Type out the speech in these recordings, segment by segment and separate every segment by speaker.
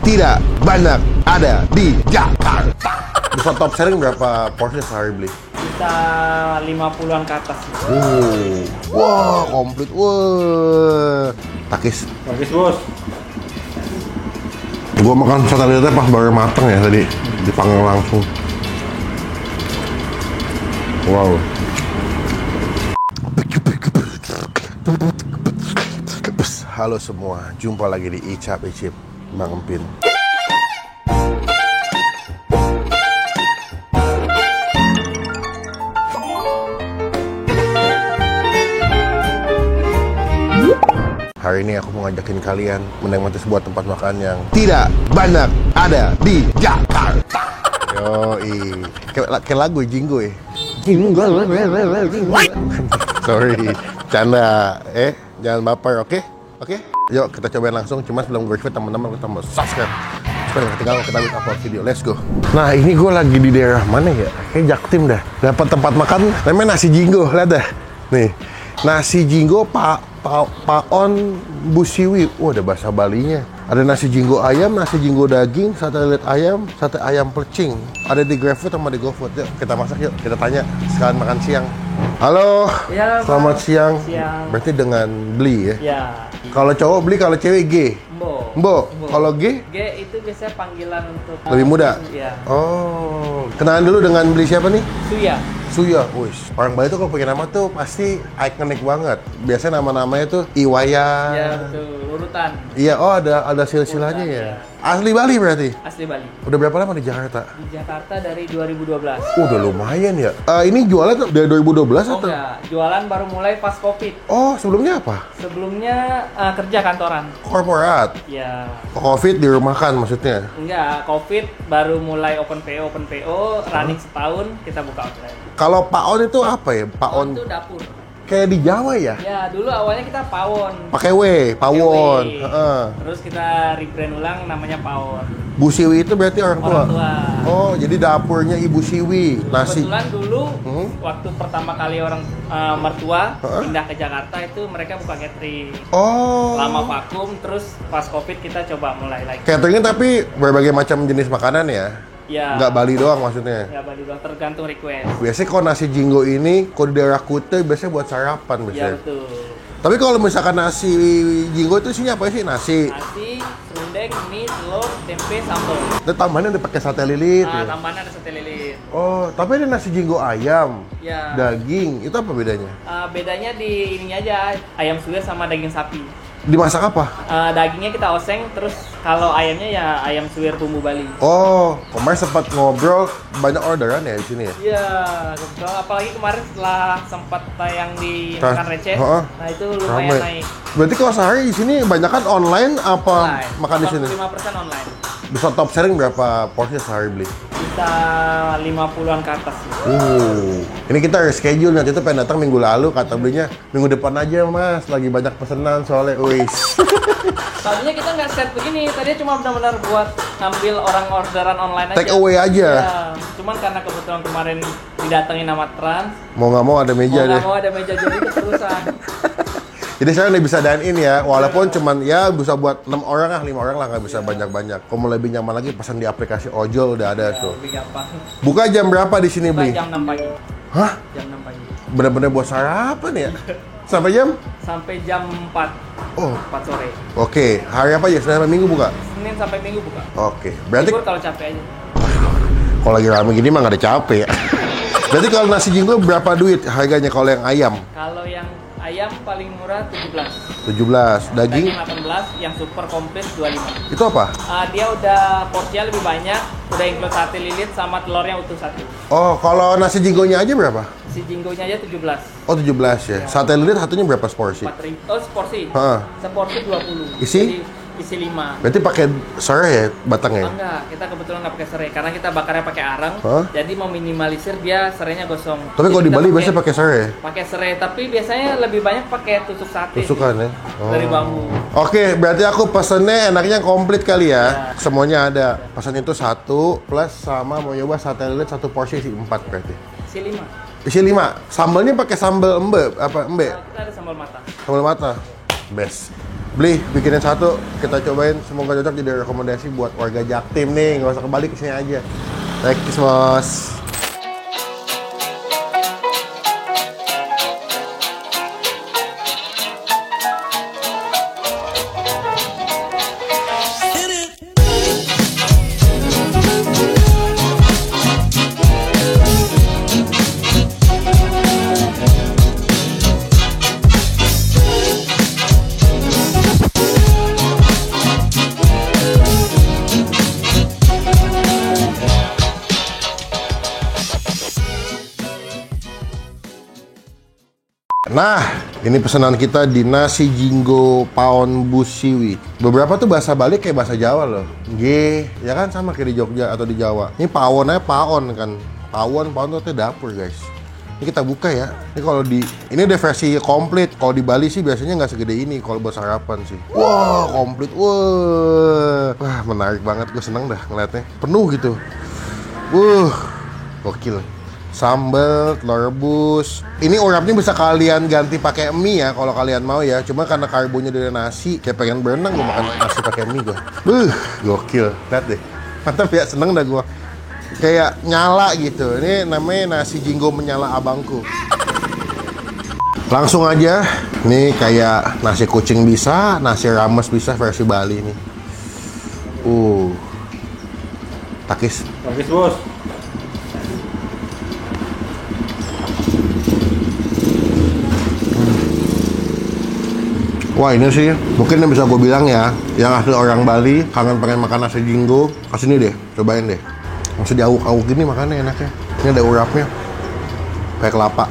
Speaker 1: tidak banyak ada di Jakarta. Bisa top selling berapa porsi sehari beli?
Speaker 2: Bisa 50-an ke atas.
Speaker 1: Wah, komplit. Wah, takis.
Speaker 2: Bagus, Bos.
Speaker 1: Gua makan sate lilit pas baru mateng ya tadi, dipanggang langsung. Wow. Halo semua, jumpa lagi di Icap Icip Bang Empin. Hari ini aku mau ngajakin kalian menikmati sebuah tempat makan yang tidak banyak ada di Jakarta. Yoi, kayak lagu Jinggo ya. Sorry, canda. Jangan baper, oke? Oke? Yuk kita cobain langsung. Cuma sebelum berikut teman-teman kita mau subscribe supaya nggak ketinggalan kita bisa upload video. Let's go. Nah ini gue lagi di daerah mana ya? Kayak Jaktim dah. Dapat tempat makan namanya Nasi Jinggo. Lihat dah. Nih, Nasi Jinggo Paon Busiwi. Wah, ada bahasa Balinya. Ada nasi jinggo ayam, nasi jinggo daging, sate lilit ayam, sate ayam plecing. Ada di GrabFood sama di GoFood. Yuk kita masak yuk. Kita tanya sekalian makan siang. Halo.
Speaker 2: Ya,
Speaker 1: selamat siang.
Speaker 2: Siang.
Speaker 1: Berarti dengan beli ya?
Speaker 2: Ya.
Speaker 1: Kalau cowok beli, kalau cewek G. Mbo. Kalau G?
Speaker 2: G itu biasanya panggilan untuk
Speaker 1: Lebih muda?
Speaker 2: Iya.
Speaker 1: Oh. Kenalan dulu dengan beli siapa nih?
Speaker 2: Suya.
Speaker 1: Wis. Orang Bali tuh kalau pakai nama tuh pasti ikonik banget. Biasanya nama-namanya tuh Iwayan.
Speaker 2: Iya, betul. Urutan.
Speaker 1: Iya, oh ada silsilahnya ya. Asli Bali berarti?
Speaker 2: Asli Bali.
Speaker 1: Udah berapa lama di Jakarta?
Speaker 2: Di Jakarta dari 2012.
Speaker 1: Udah lumayan ya. Ini jualan tuh dari 2012 atau?
Speaker 2: Enggak, jualan baru mulai pas Covid.
Speaker 1: Oh, sebelumnya apa?
Speaker 2: Sebelumnya kerja kantoran.
Speaker 1: Korporat.
Speaker 2: Ya.
Speaker 1: Covid dirumahkan maksudnya?
Speaker 2: Enggak, Covid baru mulai open PO, running setahun kita buka outlet.
Speaker 1: Kalau Paon itu apa ya? Paon
Speaker 2: Itu dapur.
Speaker 1: kayak di Jawa ya?
Speaker 2: Ya, dulu awalnya kita Pawon.
Speaker 1: Pakai W, Pawon.
Speaker 2: Pakai W.
Speaker 1: Heeh.
Speaker 2: Terus kita rebrand ulang namanya Pawon.
Speaker 1: Bu Siwi itu berarti orang tua?
Speaker 2: Orang tua.
Speaker 1: Oh, jadi dapurnya Ibu Siwi. Nasi.
Speaker 2: Kebetulan dulu waktu pertama kali orang mertua pindah ke Jakarta itu mereka buka catering.
Speaker 1: Oh.
Speaker 2: Lama vakum, terus pas Covid kita coba mulai lagi.
Speaker 1: Cateringnya tapi berbagai macam jenis makanan ya?
Speaker 2: Ya.
Speaker 1: Nggak Bali doang maksudnya?
Speaker 2: Ya, Bali doang, tergantung request.
Speaker 1: Biasanya kalau nasi jinggo ini, kalau di daerah Kuta biasanya buat sarapan
Speaker 2: Ya,
Speaker 1: biasanya.
Speaker 2: betul.
Speaker 1: Tapi kalau misalkan nasi jinggo itu isinya apa sih? Nasi.
Speaker 2: Nasi, serundeng, mie, telur, tempe, sambal.
Speaker 1: Dan tambahannya udah pakai sate lilit ya?
Speaker 2: Tambahan ada sate lilit.
Speaker 1: Oh, tapi ada nasi jinggo ayam,
Speaker 2: Ya.
Speaker 1: daging. Itu apa bedanya?
Speaker 2: Bedanya di ininya aja, ayam suwir sama daging sapi.
Speaker 1: Dimasak apa?
Speaker 2: Dagingnya kita oseng, terus kalau ayamnya ya ayam suwir bumbu Bali.
Speaker 1: Oh, kemarin sempat ngobrol banyak orderan ya di sini ya?
Speaker 2: Iya, kebetulan apalagi kemarin setelah sempat tayang di
Speaker 1: Kan?
Speaker 2: Makan Receh,
Speaker 1: Heeh.
Speaker 2: nah itu lumayan
Speaker 1: Ramai.
Speaker 2: naik.
Speaker 1: Berarti kalau sehari di sini banyak kan online apa
Speaker 2: Online.
Speaker 1: makan di sini?
Speaker 2: 45% online.
Speaker 1: Bisa top selling berapa porsi sehari beli?
Speaker 2: Bisa 50-an ke atas.
Speaker 1: Ini kita reschedule, nanti itu pengen datang minggu lalu, kata belinya minggu depan aja mas, lagi banyak pesanan soalnya, wis.
Speaker 2: Tadinya kita nggak set begini, tadinya cuma benar-benar buat ngambil orang orderan online aja.
Speaker 1: Take away aja.
Speaker 2: Ya, cuman karena kebetulan kemarin didatengin sama Trans,
Speaker 1: Mau nggak mau ada meja
Speaker 2: mau
Speaker 1: deh.
Speaker 2: nggak mau ada meja jadi keterusan.
Speaker 1: Jadi saya udah bisa dine in ya, walaupun cuman ya bisa buat 6 orang lah, 5 orang lah, nggak bisa banyak-banyak. Kalau mau lebih nyaman lagi, pesan di aplikasi ojol udah ada tuh.
Speaker 2: Lebih gampang.
Speaker 1: Buka jam berapa di sini
Speaker 2: Buka
Speaker 1: beli?
Speaker 2: jam 6 pagi.
Speaker 1: Hah?
Speaker 2: Jam 6 pagi.
Speaker 1: Bener-bener buat sarapan ya? Sampai jam?
Speaker 2: Sampai jam 4.
Speaker 1: Oh,
Speaker 2: 4 sore.
Speaker 1: oke. Hari apa ya? Senin sampai Minggu buka?
Speaker 2: Senin sampai Minggu buka.
Speaker 1: Oke. Berarti
Speaker 2: Libur kalau capek aja.
Speaker 1: kalau lagi rame gini mah nggak ada capek ya. Berarti kalau nasi jinggo berapa duit harganya kalau yang ayam?
Speaker 2: Kalau yang ayam paling murah 17.
Speaker 1: 17. Daging?
Speaker 2: 18, yang super komplit 25.
Speaker 1: Itu apa?
Speaker 2: Dia udah porsinya lebih banyak, udah include sate lilit sama telurnya utuh satu.
Speaker 1: Oh, kalau nasi jinggonya aja berapa?
Speaker 2: Si jinggonya aja 17.
Speaker 1: Oh, 17 ya. Sate lilit satunya berapa seporsi?
Speaker 2: 4.000. Oh, seporsi.
Speaker 1: Heeh.
Speaker 2: Seporsi 20.
Speaker 1: Isi?
Speaker 2: Jadi, isi 5.
Speaker 1: Berarti pakai serai ya batangnya?
Speaker 2: Enggak, kita kebetulan nggak pakai serai karena kita bakarnya pakai arang.
Speaker 1: Hah?
Speaker 2: Jadi meminimalisir dia serainya gosong.
Speaker 1: Tapi kalau di
Speaker 2: Jadi kita
Speaker 1: Bali biasanya pakai serai ya?
Speaker 2: pakai serai, tapi biasanya lebih banyak pakai tusuk sate.
Speaker 1: Tusukan
Speaker 2: sih.
Speaker 1: ya? Oh.
Speaker 2: Dari bambu.
Speaker 1: Oke, berarti aku pesennya enaknya komplit kali ya.
Speaker 2: Ya.
Speaker 1: Semuanya ada. Pesan itu 1 plus sama mau nyoba sate lilit 1 porsi isi 4 berarti.
Speaker 2: Isi 5.
Speaker 1: Isi 5. Sambalnya pakai sambal embe apa embe?
Speaker 2: Kita ada sambal mata.
Speaker 1: Sambal mata. Best. Beli, bikinin satu, kita cobain. Semoga cocok jadi rekomendasi buat warga Jaktim nih. Nggak usah kebalik, kesini aja. Thanks, bos. Nah, ini pesanan kita di nasi jinggo paon busiwi. Beberapa tuh bahasa Bali kayak bahasa Jawa loh. G, ya kan sama kayak di Jogja atau di Jawa. Ini pawon aja paon kan. Paon tuh artinya dapur guys. Ini kita buka ya. Ini kalau ini udah versi komplit. Kalau di Bali sih biasanya nggak segede ini kalau buat sarapan sih. Wah, komplit. Wah, menarik banget. Gue seneng dah ngeliatnya. Penuh gitu. Gokil. Sambal, telur rebus. Ini urapnya bisa kalian ganti pakai mie ya kalau kalian mau ya. Cuma karena karbonya dari nasi, kayak pengen berenang gue makan nasi pakai mie gue. Gokil. Lihat deh. Mantap ya, seneng dah gue. Kayak nyala gitu. Ini namanya nasi jinggo menyala abangku. Langsung aja. Nih kayak nasi kucing bisa, nasi rames bisa versi Bali nih. Takis.
Speaker 3: Takis, bos.
Speaker 1: Wah, ini sih mungkin yang bisa gue bilang ya, yang asli orang Bali kangen pengen makan nasi jinggo, kesini deh, cobain deh. Masih diawuk-awuk gini makannya enaknya. Ini ada urapnya, kayak kelapa.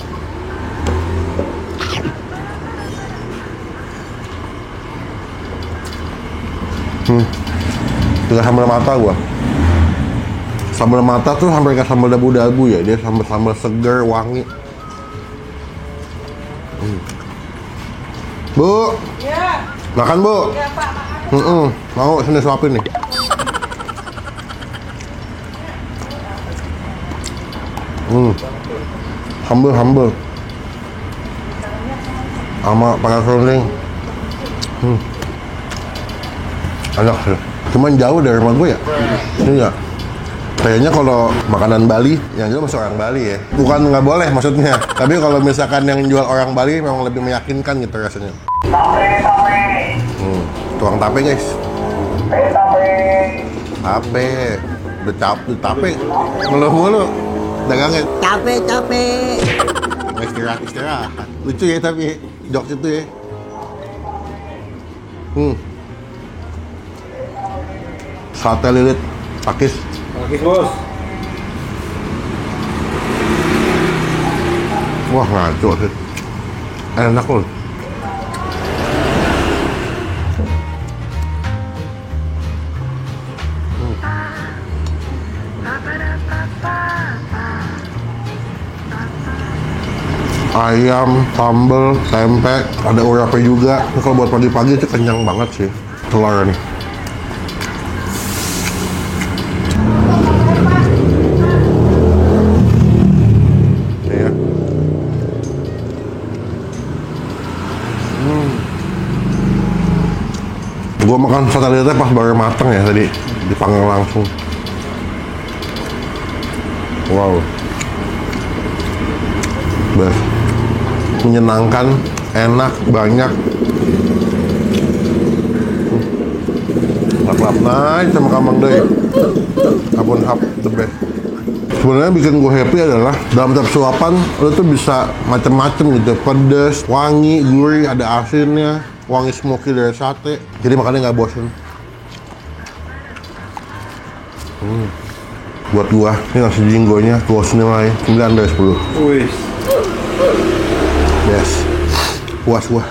Speaker 1: Dengan sambal mata gua. Sambal mata tuh hampir kayak sambal dabu-dabu ya, dia sambal segar, wangi. Bu,
Speaker 4: Ya.
Speaker 1: makan bu.
Speaker 4: Ya Pak, makan.
Speaker 1: Mau sini suapin nih. Humble. Sama pakai serunding. Enak sih. Cuman jauh dari rumah gue ya. Ini ya. Kayaknya kalau makanan Bali, yang jual masih orang Bali ya. Bukan nggak boleh maksudnya. Tapi kalau misalkan yang jual orang Bali memang lebih meyakinkan gitu rasanya. Tuang tape guys. Tape. Udah tape. Mulu-mulu. Dagangnya.
Speaker 4: Capek.
Speaker 1: Istirahat. Lucu ya tapi jokes itu ya. Sate lilit. Takis.
Speaker 3: Takis, bos.
Speaker 1: Wah, ngaco sih. Enak loh. Ayam, sambal, tempe, ada urapnya juga. Ini kalau buat pagi-pagi itu kenyang banget sih. Telur nih. Iya. Gua makan sate lilit pas baru mateng ya tadi, dipanggang langsung. Wow. Best. Menyenangkan, enak, banyak. Lap-lap naik sama kamang deh. Abon hap the best. Sebenarnya bikin gue happy adalah dalam setiap suapan lo tuh bisa macem-macem gitu, pedes, wangi, gurih, ada asinnya, wangi smoky dari sate. Jadi makannya nggak bosen. Buat gua, ini nasi jinggonya gua senilai 9 dari 10.
Speaker 3: Wih.
Speaker 1: Yes, puas gua.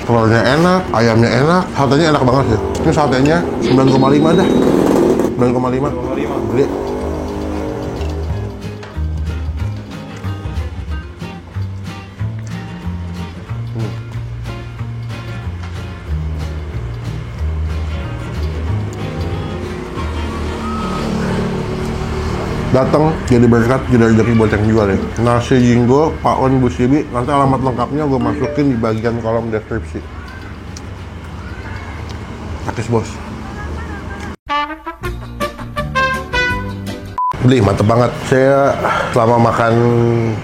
Speaker 1: Telurnya enak, ayamnya enak, satenya enak banget sih. Ini satenya 9,5 dah. 9,5. Beli. Datang jadi berkat, jadi rezeki buat yang jual ya. Nasi Jinggo Paon Bu Siwi. Nanti alamat lengkapnya gue masukin di bagian kolom deskripsi. Pakis bos. Beli mantep banget. Saya selama makan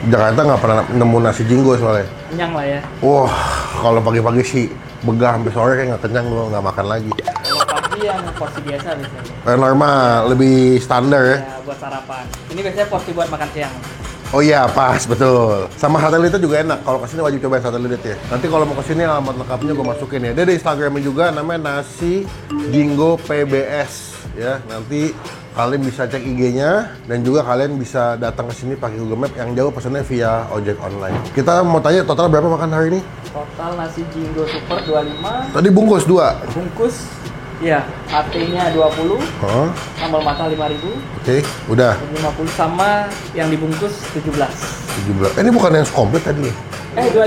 Speaker 1: Jakarta nggak pernah nemu nasi Jinggo soalnya.
Speaker 2: Kenyang lah ya.
Speaker 1: Wah, kalau pagi-pagi sih begah sampai sore kayak nggak kenyang, gue nggak makan lagi.
Speaker 2: Kalau pagi yang porsi biasa biasanya.
Speaker 1: Normal, lebih standar ya.
Speaker 2: Ya, buat sarapan. Ini biasanya porsi buat makan siang.
Speaker 1: Oh iya, pas, betul. Sama sate lilit juga enak. Kalau kesini wajib cobain sate lilit ya. Nanti kalau mau kesini alamat lengkapnya gue masukin ya. Dia ada Instagramnya juga, namanya Nasi Jinggo PBS ya. Nanti kalian bisa cek IG-nya dan juga kalian bisa datang ke sini pakai Google Map. Yang jauh pesannya via ojek online. Kita mau tanya total berapa makan hari ini?
Speaker 2: Total nasi Jinggo Super 25.
Speaker 1: Tadi bungkus 2.
Speaker 2: Bungkus. Ya, satenya 20.
Speaker 1: Oh,
Speaker 2: Sambal matah 5.000.
Speaker 1: oke, udah
Speaker 2: 50 sama yang dibungkus 17.
Speaker 1: 17. Ini bukan yang komplit tadi ya?
Speaker 2: 25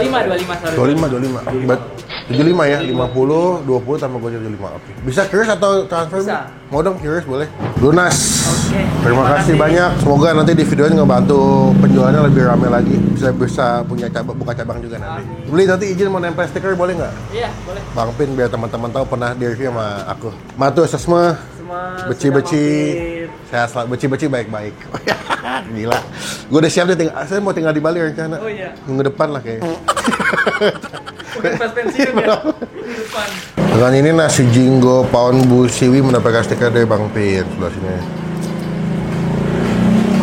Speaker 2: sorry.
Speaker 1: 25. 75 ya, 50, 20 tambah gojek 75. Oke. Bisa QRIS atau transfer?
Speaker 2: Bisa.
Speaker 1: Mau dong QRIS boleh. Lunas.
Speaker 2: Oke.
Speaker 1: Terima kasih banyak. Semoga nanti di videonya ngebantu penjualannya lebih ramai lagi. Bisa punya buka cabang juga nanti. Beli nanti izin mau nempel stiker boleh nggak?
Speaker 2: Iya, boleh.
Speaker 1: Bang Pin biar teman-teman tahu pernah di review sama aku. Matu semua.
Speaker 2: Semua
Speaker 1: Beci-beci.
Speaker 2: sudah mampir.
Speaker 1: Saya selalu beci-beci baik-baik. Gila. Gue udah siap nih, saya mau tinggal di Bali rencana.
Speaker 2: Oh iya.
Speaker 1: Minggu depan lah kayaknya.
Speaker 2: Udah pas pensiun ya. Ini depan.
Speaker 1: Dengan ini nasi Jinggo Paon Bu Siwi mendapatkan stiker dari Bang Pin sebelah sini.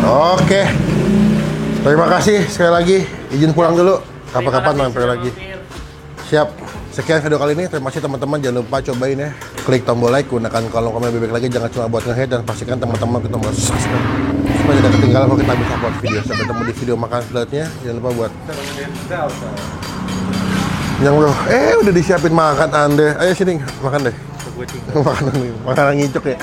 Speaker 1: Oke. Terima kasih sekali lagi. Izin pulang dulu. Kapan-kapan
Speaker 2: Terima kasih
Speaker 1: mampir
Speaker 2: sudah
Speaker 1: lagi.
Speaker 2: mampir.
Speaker 1: Siap. Sekian video kali ini. Terima kasih teman-teman. Jangan lupa cobain ya. Klik tombol like, gunakan kolom komen bebek lagi. Jangan cuma buat nge-head dan pastikan teman-teman kita tombol subscribe supaya tidak ketinggalan kalau kita bisa upload video. Sampai ketemu di video makan selanjutnya. Jangan lupa buat yang bro. Udah disiapin makan Anda. Ayo sini makan deh. Makanan ngicuk ya.